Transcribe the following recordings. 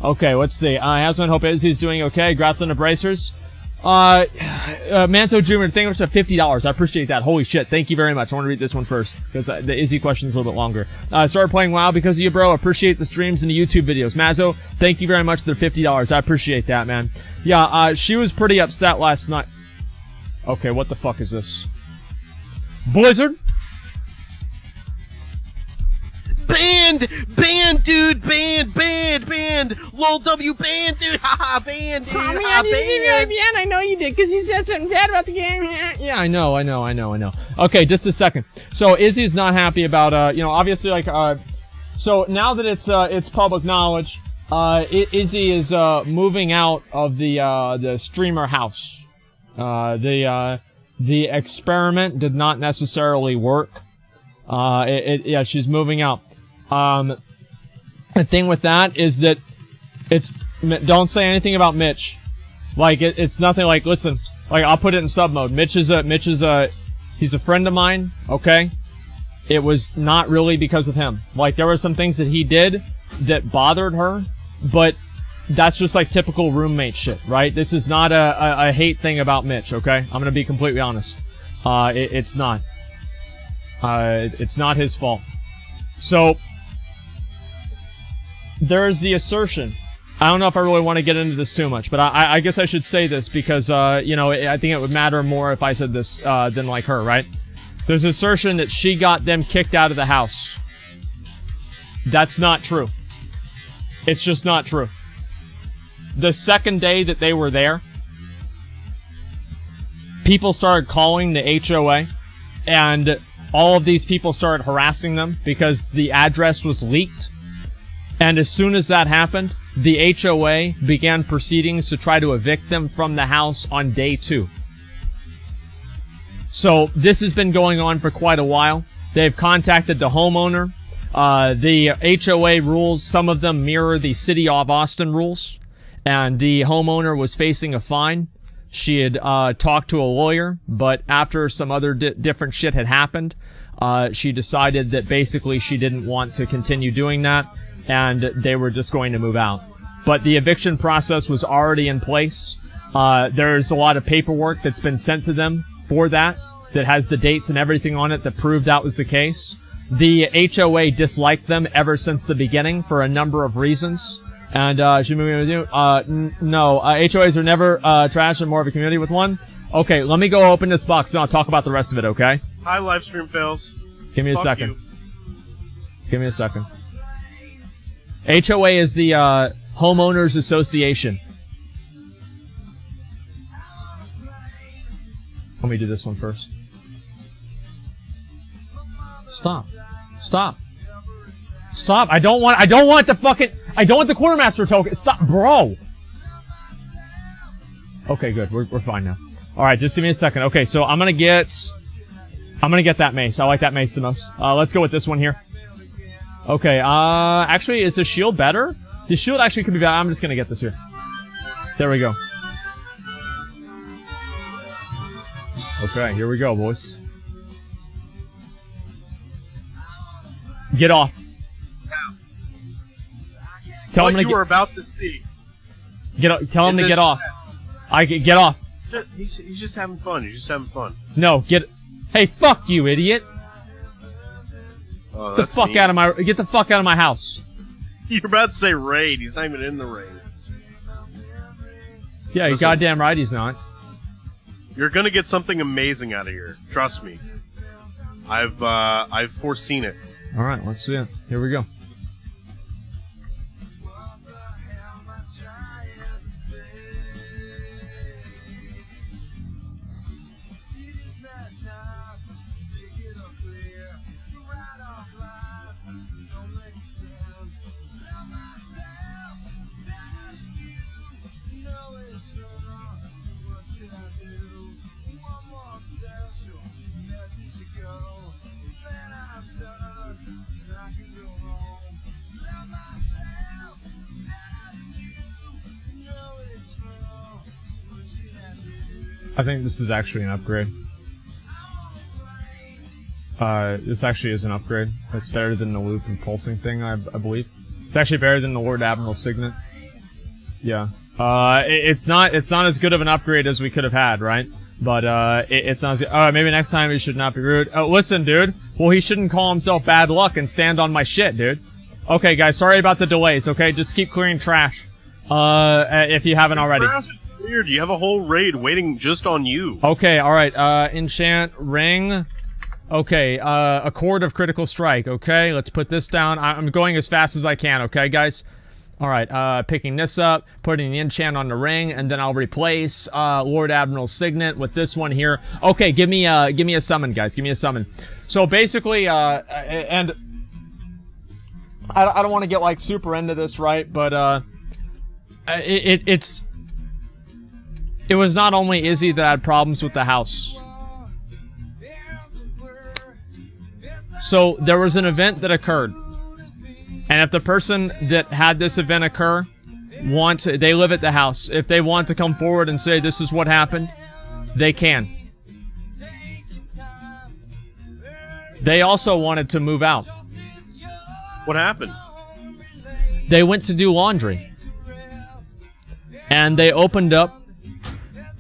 Okay, let's see. Hasman, hope Izzy's doing okay. Congrats on the bracers. Manto Jr., thank you for $50. I appreciate that. Holy shit. Thank you very much. I want to read this one first because the Izzy question is a little bit longer. Started playing WoW because of you, bro. Appreciate the streams and the YouTube videos. Mazzo, thank you very much for the $50. I appreciate that, man. Yeah, she was pretty upset last night. Okay, what the fuck is this? Blizzard? Banned, dude, banned. Lol W banned, dude. Haha, banned, dude. Tommy, Haha, banned. I know you did because you said something bad about the game. Yeah, I know. Okay, just a second. So Izzy's not happy about obviously so now that it's public knowledge, Izzy is moving out of the streamer house. The experiment did not necessarily work. She's moving out. The thing with that is that don't say anything about Mitch. Like, it's nothing like, listen, like, I'll put it in sub mode. Mitch is he's a friend of mine, okay? It was not really because of him. Like, there were some things that he did that bothered her, but that's just like typical roommate shit, right? This is not a hate thing about Mitch, okay? I'm gonna be completely honest. It's not. It's not his fault. So, there's the assertion. I don't know if I really want to get into this too much, but I guess I should say this because, I think it would matter more if I said this, than like her, right? There's assertion that she got them kicked out of the house. That's not true. It's just not true. The second day that they were there, people started calling the HOA, and all of these people started harassing them because the address was leaked. And as soon as that happened, the HOA began proceedings to try to evict them from the house on day 2. So this has been going on for quite a while. They've contacted the homeowner. The HOA rules, some of them mirror the City of Austin rules. And the homeowner was facing a fine. She had talked to a lawyer, but after some other different shit had happened, she decided that basically she didn't want to continue doing that, and they were just going to move out. But the eviction process was already in place. There's a lot of paperwork that's been sent to them for that has the dates and everything on it that proved that was the case. The HOA disliked them ever since the beginning for a number of reasons. And, should we move on? No, HOAs are never, trash and more of a community with one. Okay, let me go open this box and I'll talk about the rest of it, okay? Hi, Livestream fails. Give me a second. Give me a second. HOA is the, Homeowners Association. Let me do this one first. Stop. I don't want the quartermaster token. Stop, bro. Okay, good. We're fine now. Alright, just give me a second. Okay, so I'm gonna get that mace. I like that mace the most. Let's go with this one here. Okay, actually, is the shield better? The shield actually could be better. I'm just gonna get this here. There we go. Okay, here we go, boys. Get off. Tell him to you were about to see. Tell him to get off. Get off. He's just having fun. He's just having fun. No, Hey, fuck you, idiot. Oh, get the fuck out of my house. You're about to say raid. He's not even in the raid. Yeah, you're goddamn right he's not. You're gonna get something amazing out of here. Trust me. I've foreseen it. Alright, let's see it. Here we go. I think this is actually an upgrade. This actually is an upgrade. It's better than the loop and pulsing thing, I believe. It's actually better than the Lord Admiral Signet. Yeah. It's not as good of an upgrade as we could have had, right? But, it's not as good. Alright, maybe next time we should not be rude. Oh, listen, dude. Well, he shouldn't call himself bad luck and stand on my shit, dude. Okay, guys, sorry about the delays, okay? Just keep clearing trash. If you haven't already. Trash is weird. You have a whole raid waiting just on you. Okay, alright, enchant, ring. Okay, a chord of critical strike, okay? Let's put this down. I'm going as fast as I can, okay, guys? Alright, picking this up, putting the enchant on the ring, and then I'll replace, Lord Admiral's signet with this one here. Okay, give me a summon, guys. Give me a summon. So basically, and I don't want to get, like, super into this, right? But, it was not only Izzy that had problems with the house. So, there was an event that occurred. And if the person that had this event occur they live at the house. If they want to come forward and say this is what happened, they can. They also wanted to move out. What happened? They went to do laundry. And they opened up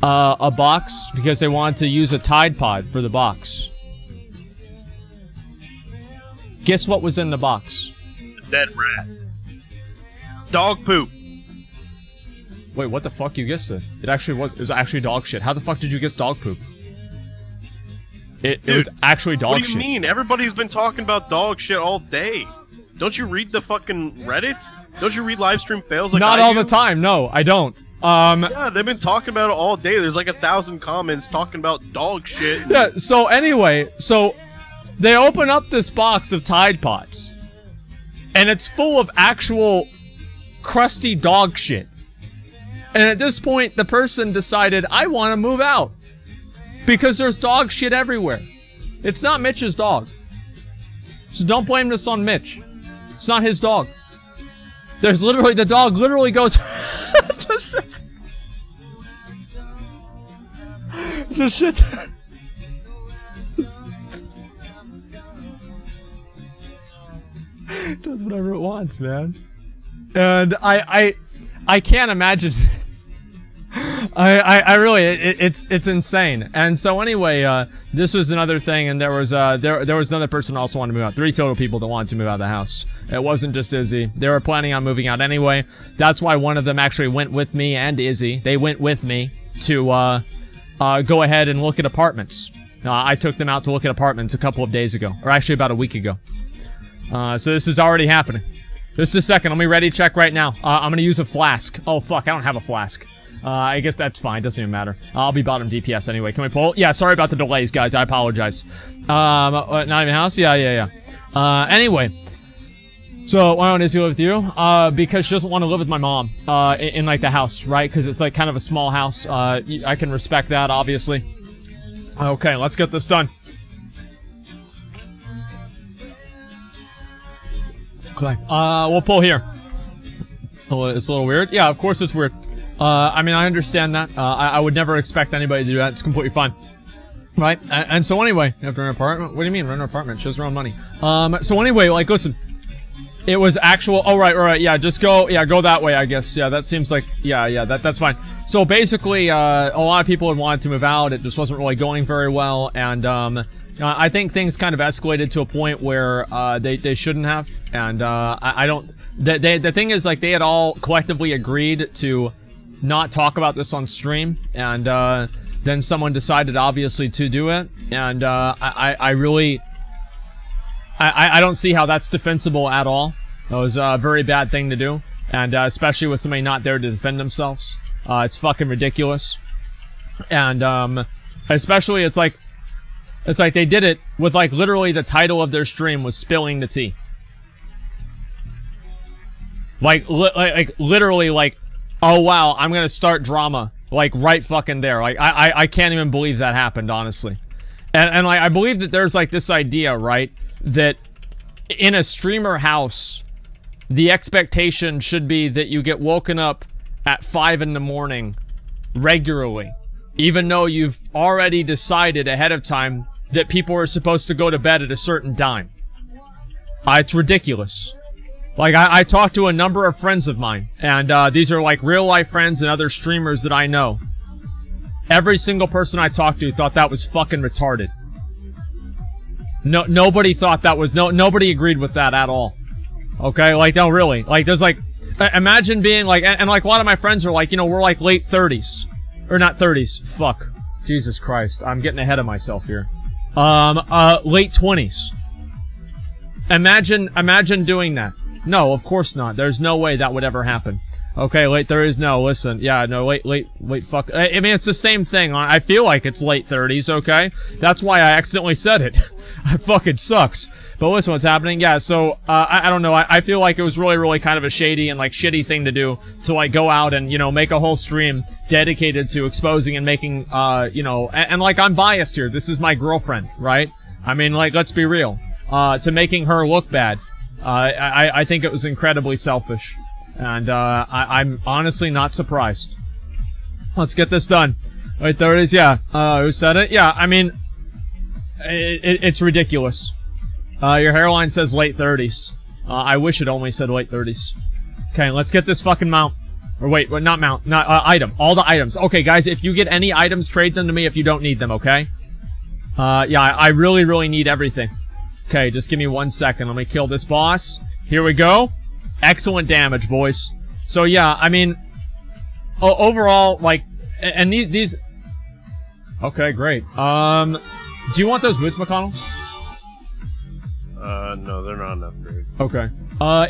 a box because they wanted to use a Tide Pod for the box. Guess what was in the box? Dead rat. Dog poop. Wait, what the fuck? You guessed it. It was actually dog shit. How the fuck did you guess dog poop? It was actually dog shit. What do you mean? Everybody's been talking about dog shit all day. Don't you read the fucking Reddit? Don't you read livestream fails like Not I all do? the time, no, I don't. Yeah, they've been talking about it all day. There's like 1,000 comments talking about dog shit. Yeah, so anyway, they open up this box of Tide Pods. And it's full of actual crusty dog shit. And at this point, the person decided, I want to move out. Because there's dog shit everywhere. It's not Mitch's dog. So don't blame this on Mitch. It's not his dog. There's literally, the dog literally goes to shit. To shit. Does whatever it wants, man. And I can't imagine this. I really, it's insane. And so anyway, this was another thing, and there was another person who also wanted to move out. 3 total people that wanted to move out of the house. It wasn't just Izzy. They were planning on moving out anyway. That's why one of them actually went with me and Izzy. They went with me to go ahead and look at apartments. I took them out to look at apartments a couple of days ago, or actually about a week ago. So this is already happening. Just a second, let me ready check right now. I'm gonna use a flask. Oh fuck, I don't have a flask. I guess that's fine, doesn't even matter. I'll be bottom DPS anyway. Can we pull? Yeah, sorry about the delays, guys, I apologize. Not even house? Yeah. Anyway. So, why don't Izzy live with you? Because she doesn't want to live with my mom, in like the house, right? Because it's like kind of a small house. I can respect that, obviously. Okay, let's get this done. Okay, we'll pull here. Oh, it's a little weird. Yeah, of course it's weird. I mean, I understand that. I would never expect anybody to do that. It's completely fine. Right? And so anyway, you have to rent an apartment? What do you mean, rent an apartment? She has her own money. So anyway, like, listen. It was actual, oh, right, yeah, just go, yeah, go that way, I guess. Yeah, that seems like, yeah, that's fine. So basically, a lot of people had wanted to move out. It just wasn't really going very well. And, I think things kind of escalated to a point where, they shouldn't have. And, I don't, the thing is, like, they had all collectively agreed to not talk about this on stream. And, then someone decided, obviously, to do it. And, I really, I don't see how that's defensible at all. It was a very bad thing to do. And, especially with somebody not there to defend themselves. It's fucking ridiculous. And, especially it's like they did it with, like, literally the title of their stream was Spilling the Tea. Like, literally, like, oh wow, I'm gonna start drama. Like, right fucking there. Like, I can't even believe that happened, honestly. And like, I believe that there's, like, this idea, right? That in a streamer house, the expectation should be that you get woken up at 5 in the morning regularly, even though you've already decided ahead of time that people are supposed to go to bed at a certain time. It's ridiculous. Like, I talked to a number of friends of mine, and these are like real life friends and other streamers that I know. Every single person I talked to thought that was fucking retarded. Nobody thought that was, nobody agreed with that at all. Okay, like, no, really. Like, there's like, imagine being like, and like a lot of my friends are like, you know, we're like late 30s. Or not 30s, fuck. Jesus Christ, I'm getting ahead of myself here. Late 20s. Imagine doing that. No, of course not. There's no way that would ever happen. Okay, late 30s, no, listen. Yeah, no, late, fuck. I mean, it's the same thing. I feel like it's late 30s, okay? That's why I accidentally said it. It fucking sucks. But listen, what's happening? Yeah, so, I don't know. I feel like it was really, really kind of a shady and, like, shitty thing to do. To, like, go out and, you know, make a whole stream dedicated to exposing and making, you know, and like, I'm biased here. This is my girlfriend, right? I mean, like, let's be real. To making her look bad. I think it was incredibly selfish. And, I'm honestly not surprised. Let's get this done. Late 30s, yeah. Who said it? Yeah, I mean, it's ridiculous. Your hairline says late 30s. I wish it only said late 30s. Okay, let's get this fucking mount. Or wait, not mount, not, item. All the items. Okay, guys, if you get any items, trade them to me if you don't need them, okay? Yeah, I really, really need everything. Okay, just give me 1 second. Let me kill this boss. Here we go. Excellent damage, boys. So, yeah, I mean, overall, like, and these... Okay, great. Do you want those boots, McConnell? No, they're not enough, dude. Okay.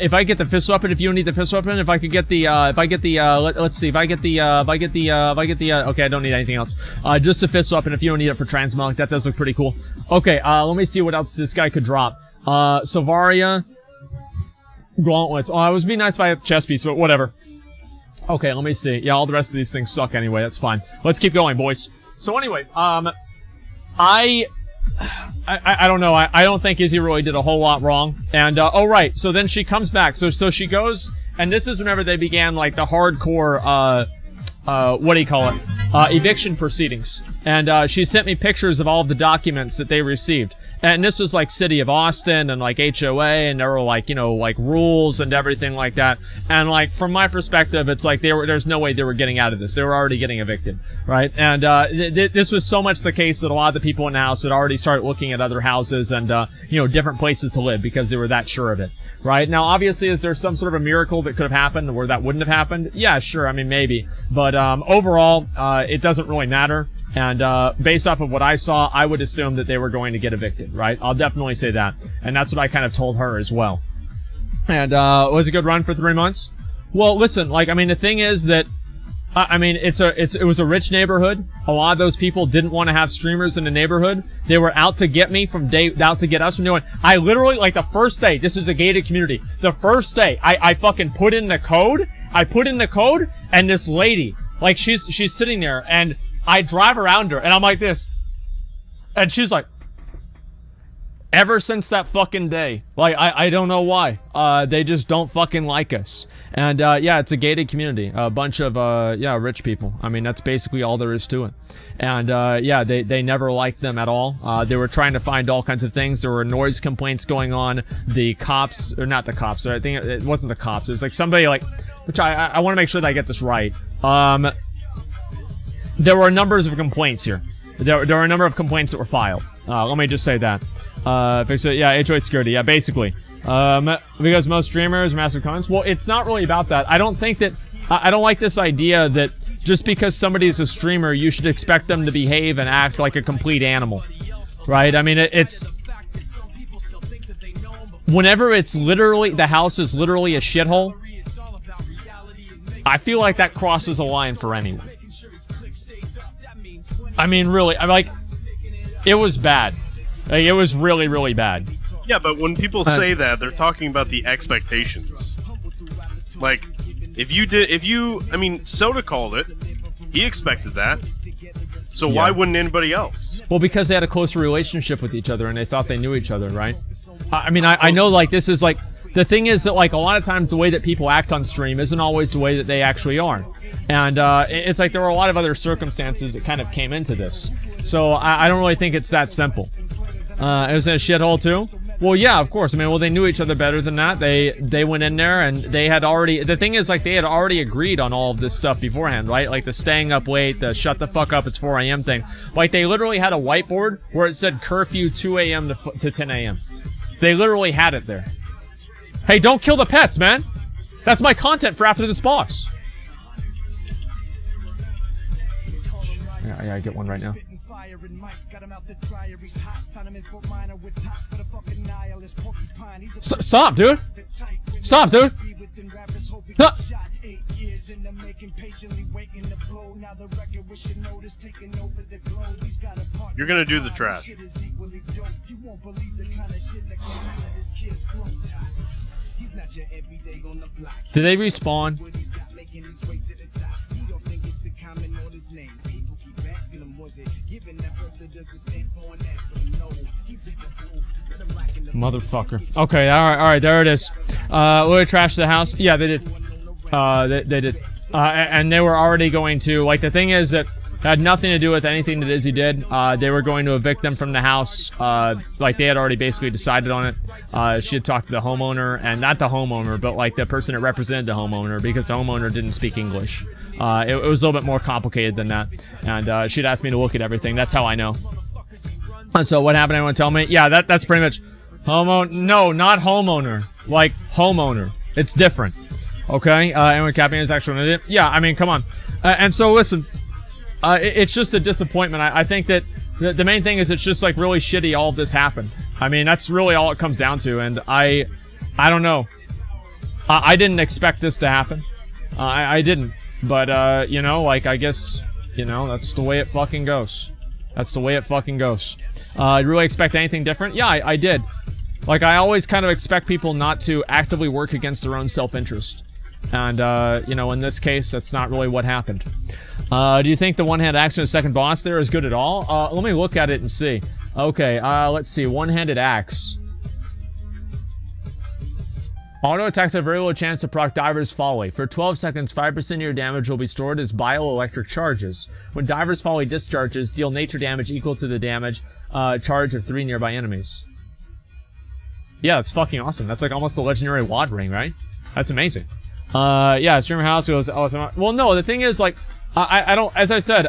If I get the fist weapon, if you don't need the fist weapon, if I could get the, let's see, okay, I don't need anything else. Just the fist weapon if you don't need it for transmog, that does look pretty cool. Okay, let me see what else this guy could drop. Savaria. Gauntlets. Oh, it would be nice if I had a chest piece, but whatever. Okay, let me see. Yeah, all the rest of these things suck anyway, that's fine. Let's keep going, boys. So anyway, I don't know. I don't think Izzy really did a whole lot wrong. And, oh, right. So then she comes back. So she goes, and this is whenever they began, like, the hardcore, what do you call it? Eviction proceedings. And, she sent me pictures of all of the documents that they received. And this was, like, City of Austin and, like, HOA, and there were, like, you know, like, rules and everything like that. And, like, from my perspective, it's like there's no way they were getting out of this. They were already getting evicted, right? And, this was so much the case that a lot of the people in the house had already started looking at other houses and, you know, different places to live because they were that sure of it, right? Now, obviously, is there some sort of a miracle that could have happened where that wouldn't have happened? Yeah, sure. I mean, maybe. But, overall, it doesn't really matter. And, based off of what I saw, I would assume that they were going to get evicted, right? I'll definitely say that. And that's what I kind of told her as well. And, was it a good run for 3 months? Well, listen, like, I mean, the thing is that, I mean, it was a rich neighborhood. A lot of those people didn't want to have streamers in the neighborhood. They were out to get me out to get us from doing. I literally, like, the first day, this is a gated community. The first day, I fucking put in the code. And this lady, like, she's sitting there, and I drive around her, and I'm like this. And she's like, ever since that fucking day, like, I don't know why. They just don't fucking like us. And, yeah, it's a gated community. A bunch of, yeah, rich people. I mean, that's basically all there is to it. And, yeah, they never liked them at all. They were trying to find all kinds of things. There were noise complaints going on. The cops, or not the cops, I think it wasn't the cops. It was like somebody, like, which I want to make sure that I get this right. There were numbers of complaints here. There were a number of complaints that were filed. Let me just say that. Yeah, HOA security. Yeah, basically. Because most streamers are massive comments. Well, it's not really about that. I don't think that... I don't like this idea that just because somebody's a streamer, you should expect them to behave and act like a complete animal. Right? I mean, it's... Whenever it's literally... The house is literally a shithole, I feel like that crosses a line for anyone. I mean, really, I'm like, it was bad. Like, it was really, really bad. Yeah, but when people say that, they're talking about the expectations. Like, I mean, Soda called it. He expected that. So why wouldn't anybody else? Well, because they had a closer relationship with each other and they thought they knew each other, right? I mean, I know, like, this is, like, the thing is that, like, a lot of times the way that people act on stream isn't always the way that they actually are. And, it's like there were a lot of other circumstances that kind of came into this. So, I don't really think it's that simple. It was in a shithole, too? Well, yeah, of course. I mean, well, they knew each other better than that. They went in there and they had already... The thing is, like, they had already agreed on all of this stuff beforehand, right? Like, the staying up late, the shut the fuck up, it's 4 a.m. thing. Like, they literally had a whiteboard where it said curfew 2 a.m. to 10 a.m. They literally had it there. Hey, don't kill the pets, man! That's my content for after this boss. Yeah, I gotta get one right now. Stop, dude! Stop, dude! No. You're gonna do the trash. Did they respawn? Motherfucker. Okay, alright, there it is. Will it trash the house? Yeah, they did. They did. And they were already going to, like, the thing is that it had nothing to do with anything that Izzy did. They were going to evict them from the house. Like, they had already basically decided on it. She had talked to the homeowner, and not the homeowner, but, like, the person that represented the homeowner, because the homeowner didn't speak English. It was a little bit more complicated than that. And she'd asked me to look at everything. That's how I know. And so what happened? Anyone tell me? Yeah, that's pretty much... No, not homeowner. Like, homeowner. It's different. Okay? Anyone capping is actually an idiot? Yeah, I mean, come on. And so, listen. It's just a disappointment. I think that the main thing is it's just, like, really shitty all of this happened. I mean, that's really all it comes down to. And I don't know. I didn't expect this to happen. I didn't. But, you know, like, I guess, you know, that's the way it fucking goes. That's the way it fucking goes. You really expect anything different? Yeah, I did. Like, I always kind of expect people not to actively work against their own self-interest. And, you know, in this case, that's not really what happened. Do you think the one-handed axe in the second boss there is good at all? Let me look at it and see. Okay, let's see. One-handed axe. Auto attacks have very low chance to proc Diver's Folly. For 12 seconds, 5% of your damage will be stored as bioelectric charges. When Diver's Folly discharges, deal nature damage equal to the damage charge of 3 nearby enemies. Yeah, that's fucking awesome. That's like almost a legendary wad ring, right? That's amazing. Yeah, streamer house goes awesome. Well, no, the thing is, like, I don't, as I said,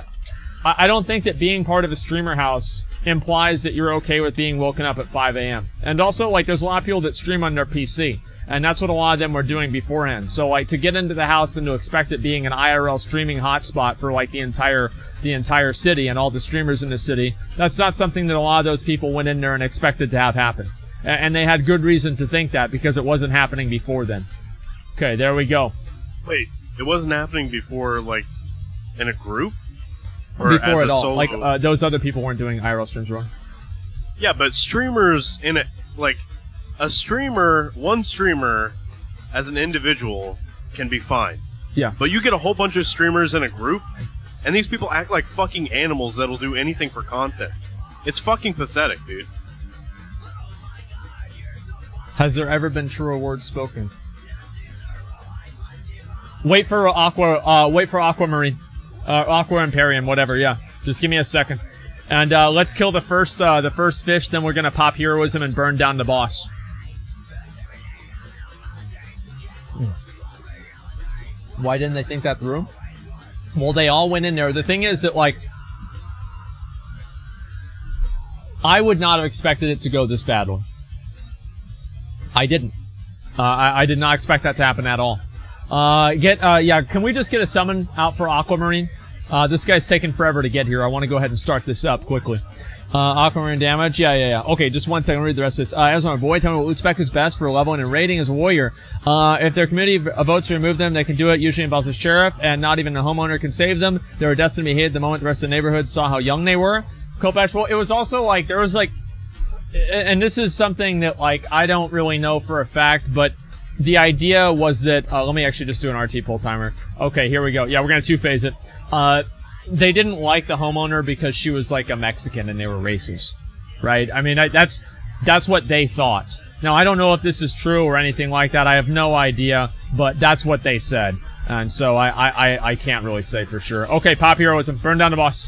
I don't think that being part of a streamer house implies that you're okay with being woken up at 5 a.m. And also, like, there's a lot of people that stream on their PC. And that's what a lot of them were doing beforehand. So, like, to get into the house and to expect it being an IRL streaming hotspot for, like, the entire city and all the streamers in the city, that's not something that a lot of those people went in there and expected to have happen. And they had good reason to think that, because it wasn't happening before then. Okay, there we go. Wait, it wasn't happening before, like, in a group? Or before as at a all. solo? Like, those other people weren't doing IRL streams wrong. Yeah, but streamers in it, like, a streamer, one streamer, as an individual, can be fine. Yeah. But you get a whole bunch of streamers in a group, and these people act like fucking animals that'll do anything for content. It's fucking pathetic, dude. Has there ever been truer words spoken? Wait for Aquamarine. Aqua Imperium, whatever, yeah. Just give me a second. And, let's kill the first fish, then we're gonna pop heroism and burn down the boss. Why didn't they think that through? Well, they all went in there. The thing is that, like, I would not have expected it to go this badly. I didn't. I did not expect that to happen at all. Yeah, can we just get a summon out for Aquamarine? This guy's taking forever to get here. I want to go ahead and start this up quickly. Aquamarine damage. Yeah. Okay, just one second. I'll read the rest of this. As on a boy, tell me what loot spec is best for leveling and rating as a warrior. If their community votes to remove them, they can do it. Usually involves a sheriff, and not even a homeowner can save them. They were destined to be hid the moment the rest of the neighborhood saw how young they were. Kopash, well, it was also like, there was like, and this is something that, like, I don't really know for a fact, but the idea was that, let me actually just do an RT pull timer. Okay, here we go. Yeah, we're gonna two-phase it. They didn't like the homeowner because she was like a Mexican and they were racist, right? I mean, that's what they thought. Now, I don't know if this is true or anything like that. I have no idea, but that's what they said. And so I can't really say for sure. Okay, pop heroism. Burn down the boss.